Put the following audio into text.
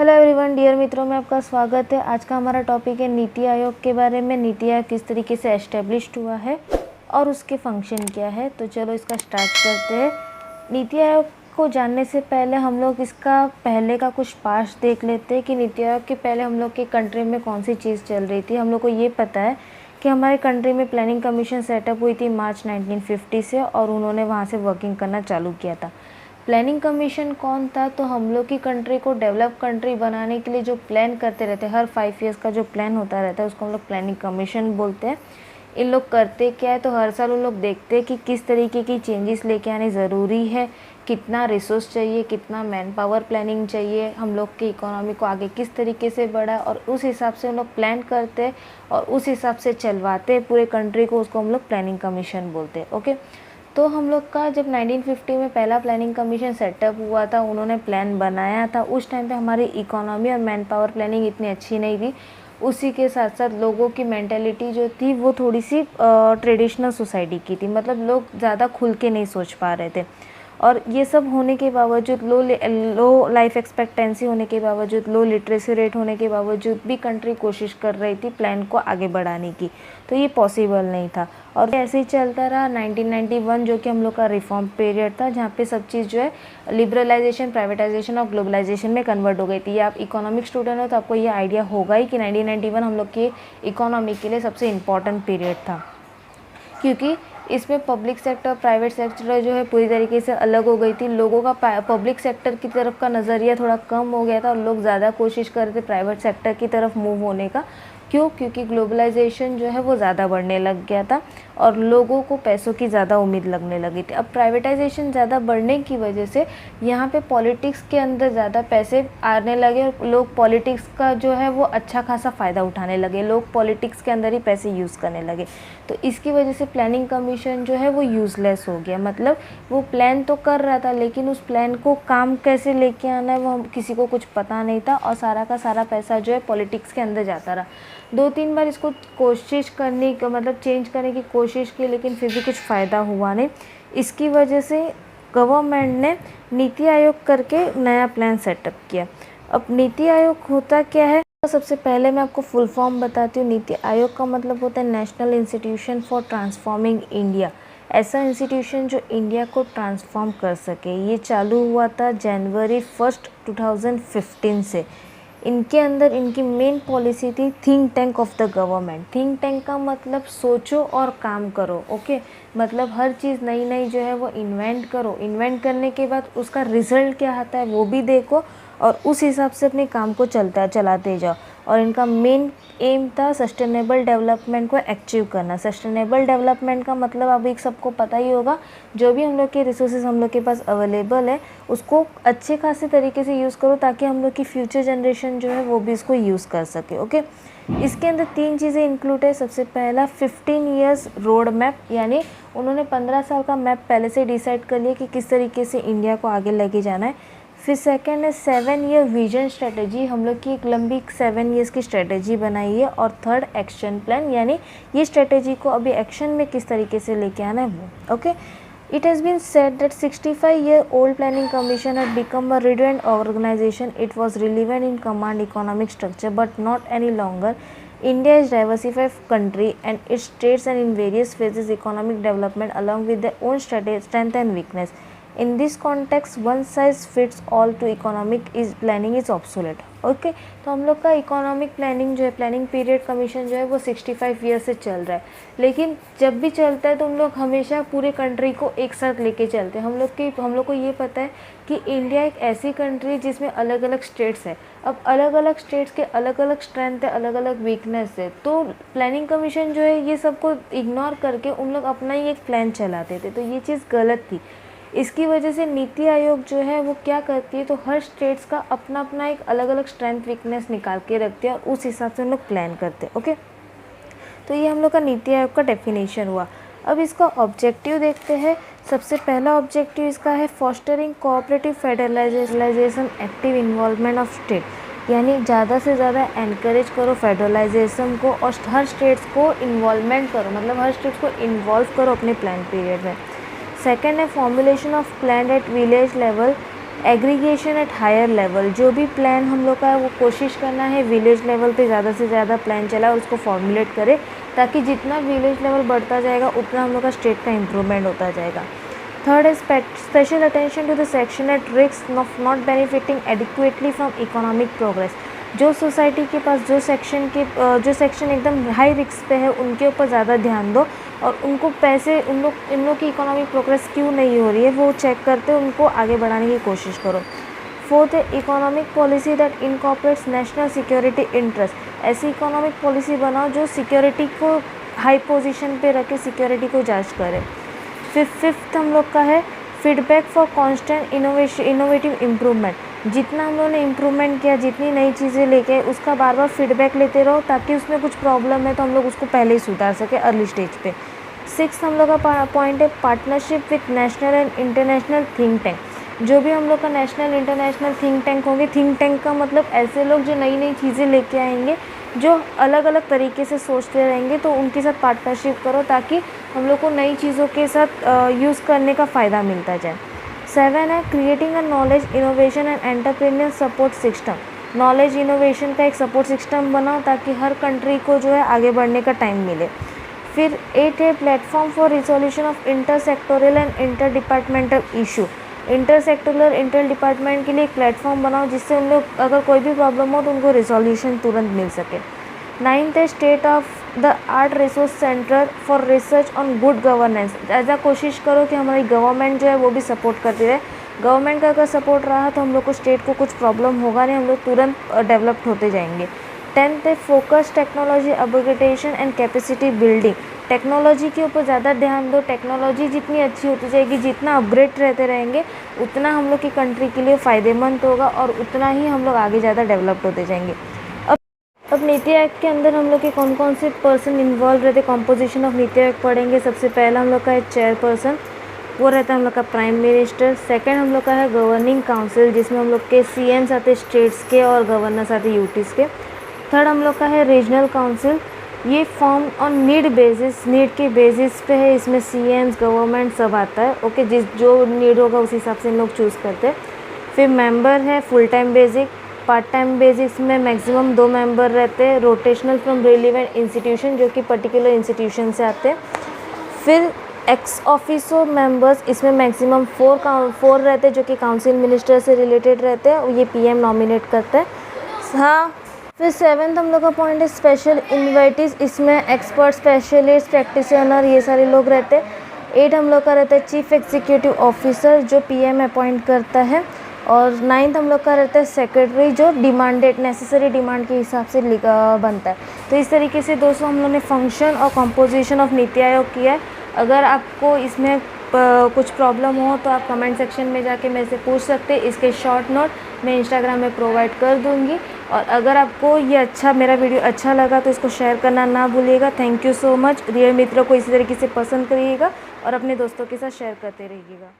Hello everyone, dear मित्रों में आपका स्वागत है। आज का हमारा टॉपिक है नीति आयोग के बारे में। नीति आयोग किस तरीके से एस्टेब्लिश्ड हुआ है और उसके फंक्शन क्या है। तो चलो इसका स्टार्ट करते हैं। नीति आयोग को जानने से पहले हम लोग इसका पहले का कुछ पास्ट देख लेते हैं कि नीति आयोग के पहले हम लोग के कंट्री में कौन सी चीज़ चल रही थी। हम लोग को ये पता है कि हमारे कंट्री में प्लानिंग कमीशन सेटअप हुई थी मार्च 1950 से, और उन्होंने वहाँ से वर्किंग करना चालू किया था। प्लानिंग कमीशन कौन था? तो हम लोग की कंट्री को डेवलप कंट्री बनाने के लिए जो प्लान करते रहते हैं, हर 5 ईयर्स का जो प्लान होता रहता है उसको हम लोग प्लानिंग कमीशन बोलते हैं। इन लोग करते क्या है, तो हर साल उन लोग देखते हैं कि किस तरीके की चेंजेस लेके आने ज़रूरी है, कितना रिसोर्स चाहिए, कितना मैन पावर प्लानिंग चाहिए, हम लोग की इकोनॉमी को आगे किस तरीके से बढ़ा, और उस हिसाब से हम लोग प्लान करते हैं और उस हिसाब से चलवाते हैं पूरे कंट्री को। उसको हम लोग प्लानिंग कमीशन बोलते हैं। ओके, तो हम लोग का जब 1950 में पहला प्लानिंग कमीशन सेटअप हुआ था, उन्होंने प्लान बनाया था। उस टाइम पे हमारी इकोनॉमी और मैन पावर प्लानिंग इतनी अच्छी नहीं थी। उसी के साथ साथ लोगों की मेंटेलिटी जो थी वो थोड़ी सी ट्रेडिशनल सोसाइटी की थी, मतलब लोग ज़्यादा खुल के नहीं सोच पा रहे थे। और ये सब होने के बावजूद, लो लाइफ एक्सपेक्टेंसी होने के बावजूद, लो लिटरेसी रेट होने के बावजूद भी कंट्री कोशिश कर रही थी प्लान को आगे बढ़ाने की। तो ये पॉसिबल नहीं था और ऐसे ही चलता रहा। 1991 जो कि हम लोग का रिफॉर्म पीरियड था, जहाँ पे सब चीज़ जो है लिबरलाइजेशन, प्राइवेटाइजेशन और ग्लोबलाइजेशन में कन्वर्ट हो गई थी। ये आप इकोनॉमिक स्टूडेंट हो तो आपको ये आइडिया होगा ही कि 1991 हम लोग की इकोनॉमी के लिए सबसे इम्पॉर्टेंट पीरियड था, क्योंकि इसमें पब्लिक सेक्टर प्राइवेट सेक्टर जो है पूरी तरीके से अलग हो गई थी। लोगों का पब्लिक सेक्टर की तरफ का नज़रिया थोड़ा कम हो गया था और लोग ज़्यादा कोशिश कर रहे थे प्राइवेट सेक्टर की तरफ मूव होने का। क्यों? क्योंकि ग्लोबलाइजेशन जो है वो ज़्यादा बढ़ने लग गया था और लोगों को पैसों की ज़्यादा उम्मीद लगने लगी थी। अब प्राइवेटाइजेशन ज़्यादा बढ़ने की वजह से यहाँ पे पॉलिटिक्स के अंदर ज़्यादा पैसे आने लगे और लोग पॉलिटिक्स का जो है वो अच्छा खासा फ़ायदा उठाने लगे। लोग पॉलिटिक्स के अंदर ही पैसे यूज़ करने लगे। तो इसकी वजह से प्लानिंग कमीशन जो है वो यूज़लेस हो गया। मतलब वो प्लान तो कर रहा था लेकिन उस प्लान को काम कैसे लेके आना है वो किसी को कुछ पता नहीं था, और सारा का सारा पैसा जो है पॉलिटिक्स के अंदर जाता रहा। 2-3 बार इसको कोशिश करने का मतलब चेंज करने की कोशिश की, लेकिन फिर भी कुछ फ़ायदा हुआ नहीं। इसकी वजह से गवर्नमेंट ने नीति आयोग करके नया प्लान सेटअप किया। अब नीति आयोग होता क्या है? तो सबसे पहले मैं आपको फुल फॉर्म बताती हूँ। नीति आयोग का मतलब होता है national institution for transforming India. ऐसा इंस्टीट्यूशन जो इंडिया को ट्रांसफॉर्म कर सके। ये चालू हुआ था जनवरी 1, 2015 से। इनके अंदर इनकी मेन पॉलिसी थी think tank of the government. Think tank का मतलब सोचो और काम करो। ओके, मतलब हर चीज़ नई नई जो है वो इन्वेंट करो। इन्वेंट करने के बाद उसका रिजल्ट क्या आता है वो भी देखो और उस हिसाब से अपने काम को चलाते जाओ। और इनका मेन एम था सस्टेनेबल डेवलपमेंट को अचीव करना। सस्टेनेबल डेवलपमेंट का मतलब अभी सबको पता ही होगा, जो भी हम लोग के रिसोर्सेज हम लोग के पास अवेलेबल है उसको अच्छे खासे तरीके से यूज़ करो ताकि हम लोग की फ्यूचर जनरेशन जो है वो भी इसको यूज़ कर सके। ओके, इसके अंदर 3 चीज़ें इंक्लूड है। सबसे पहला 15 ईयर्स रोड मैप, यानी उन्होंने 15 साल का मैप पहले से डिसाइड कर लिया कि किस तरीके से इंडिया को आगे लेके जाना है। फिर सेकंड है 7 ईयर विजन स्ट्रेटजी, हम लोग की एक लंबी 7 ईयर्स की स्ट्रेटजी बनाई है। और थर्ड एक्शन प्लान, यानी ये स्ट्रेटजी को अभी एक्शन में किस तरीके से लेके आना है वो। Okay, it has been said that 65-year-old planning commission had become a redundant organization. It was relevant in command economic structure but not any longer. India is a diversified country and its states and in various phases economic development along with their own strength and weakness. In this context, one size fits all to economic planning is obsolete. Okay, तो हम लोग का economic planning जो है, planning period commission जो है वो 65 year से चल रहा है। लेकिन जब भी चलता है तो हम लोग हमेशा पूरे कंट्री को एक साथ लेके चलते हैं। हम लोग को ये पता है कि इंडिया एक ऐसी कंट्री है जिसमें अलग अलग स्टेट्स है। अब अलग अलग स्टेट्स के अलग अलग स्ट्रेंथ है, अलग अलग वीकनेस है। तो प्लानिंग कमीशन जो है ये सबको इग्नोर करके उन लोग अपना ही एक प्लान चलाते थे, तो ये चीज़ गलत थी। इसकी वजह से नीति आयोग जो है वो क्या करती है, तो हर स्टेट्स का अपना अपना एक अलग अलग स्ट्रेंथ वीकनेस निकाल के रखते हैं और उस हिसाब से हम लोग प्लान करते हैं। ओके, तो ये हम लोग का नीति आयोग का डेफिनेशन हुआ। अब इसका ऑब्जेक्टिव देखते हैं। सबसे पहला ऑब्जेक्टिव इसका है fostering cooperative federalization active involvement of state, यानी ज़्यादा से ज़्यादा एनकरेज करो फेडरलाइजेशन को और हर स्टेट्स को इन्वॉल्वमेंट करो, मतलब हर स्टेट्स को इन्वॉल्व करो अपने प्लान पीरियड में। सेकेंड है formulation of plan at village level aggregation at higher level, जो भी प्लान हम लोग का है वो कोशिश करना है विलेज लेवल पे ज़्यादा से ज़्यादा प्लान चलाए और उसको फॉर्मुलेट करे, ताकि जितना विलेज लेवल बढ़ता जाएगा उतना हम लोग का स्टेट का इम्प्रूवमेंट होता जाएगा। थर्ड है special attention to the section at risk of not benefiting adequately from economic progress. जो सोसाइटी के पास जो सेक्शन एकदम हाई रिस्क पे है उनके ऊपर ज़्यादा ध्यान दो, और उनको पैसे इन लोग की इकोनॉमिक प्रोग्रेस क्यों नहीं हो रही है वो चेक करते उनको आगे बढ़ाने की कोशिश करो। फोर्थ है economic policy that incorporates national security interest. ऐसी इकोनॉमिक पॉलिसी बनाओ जो सिक्योरिटी को हाई पोजीशन पे रखे, सिक्योरिटी को जज करे। फिफ्थ हम लोग का है feedback for constant innovative improvement. जितना हम लोगों ने इम्प्रूवमेंट किया, जितनी नई चीज़ें लेके उसका बार बार फीडबैक लेते रहो, ताकि उसमें कुछ प्रॉब्लम है तो हम लोग उसको पहले ही सुधार सके अर्ली स्टेज पे। सिक्स हम लोग का पॉइंट है partnership with national and international think tank. जो भी हम लोग का नेशनल इंटरनेशनल थिंक टैंक होंगे, थिंक टैंक का मतलब ऐसे लोग जो नई नई चीज़ें लेके आएंगे, जो अलग अलग तरीके से सोचते रहेंगे, तो उनके साथ पार्टनरशिप करो ताकि हम लोग को नई चीज़ों के साथ यूज़ करने का फ़ायदा मिलता जाए। 7 है creating a knowledge innovation and entrepreneur support system. Knowledge innovation का एक सपोर्ट सिस्टम बनाओ ताकि हर कंट्री को जो है आगे बढ़ने का टाइम मिले। फिर 8 है platform for resolution of inter sectoral and inter departmental issue. Inter sectoral inter department के लिए एक प्लेटफॉर्म बनाओ जिससे उन लोग अगर कोई भी प्रॉब्लम हो तो उनको रिजोल्यूशन तुरंत मिल सके। 9th है state of the art resource centre for research on good governance. ऐसा कोशिश करो कि हमारी गवर्नमेंट जो है वो भी सपोर्ट करती रहे। गवर्नमेंट का अगर सपोर्ट रहा तो हम लोग को स्टेट को कुछ प्रॉब्लम होगा नहीं, हम लोग तुरंत डेवलप्ड होते जाएंगे। 10th है focus technology upgradation and capacity building. Technology के ऊपर ज़्यादा ध्यान दो। टेक्नोलॉजी जितनी अच्छी होती जाएगी, जितना अपग्रेड रहते रहेंगे, उतना हम लोग की कंट्री के लिए फ़ायदेमंद होगा और उतना ही हम लोग आगे ज़्यादा डेवलप्ड होते जाएंगे। अब नीति आयोग के अंदर हम लोग के कौन कौन से पर्सन इन्वॉल्व रहते, कॉम्पोजिशन ऑफ नीति आयोग पढ़ेंगे। सबसे पहला हम लोग का है चेयरपर्सन, वो रहता है हम लोग का प्राइम मिनिस्टर। सेकंड हम लोग का है गवर्निंग काउंसिल, जिसमें हम लोग के सीएम्स आते स्टेट्स के और गवर्नर्स आते यूटीज़ के। थर्ड हम लोग का है रीजनल काउंसिल, ये form on need basis, need के बेसिस पे है। इसमें सीएम्स गवर्नमेंट सब आता है, ओके, जो नीड होगा उस हिसाब से हम लोग चूज़ करते हैं। फिर मेंबर है full time basic, part time basis में मैक्सिमम 2 मेंबर रहते हैं। रोटेशनल फ्रॉम रिलेवेंट इंस्टीट्यूशन, जो कि पर्टिकुलर इंस्टीट्यूशन से आते हैं। फिर एक्स ऑफिसो मेंबर्स, इसमें मैक्सिमम 4 रहते हैं जो कि काउंसिल मिनिस्टर से रिलेटेड रहते हैं, ये पीएम नॉमिनेट करते हैं। हाँ, फिर 7th हम लोग का पॉइंट है स्पेशल इन्वाइटीज, इसमें एक्सपर्ट, स्पेशलिस्ट, प्रैक्टिशनर, ये सारे लोग रहते हैं। 8 हम लोग का रहता है चीफ एग्जीक्यूटिव ऑफिसर, जो पीएम अपॉइंट करता है। और 9th हम लोग का रहता है सेक्रेटरी, जो डिमांडेड नेसेसरी डिमांड के हिसाब से बनता है। तो इस तरीके से दोस्तों हम लोगों ने फंक्शन और कंपोजिशन ऑफ नीति आयोग किया है। अगर आपको इसमें कुछ प्रॉब्लम हो तो आप कमेंट सेक्शन में जाके मेरे से पूछ सकते हैं। इसके शॉर्ट नोट मैं इंस्टाग्राम में प्रोवाइड कर दूंगी। और अगर आपको ये मेरा वीडियो अच्छा लगा तो इसको शेयर करना ना भूलिएगा। Thank you so much. Real मित्रों को इसी तरीके से पसंद करिएगा और अपने दोस्तों के साथ शेयर करते रहिएगा।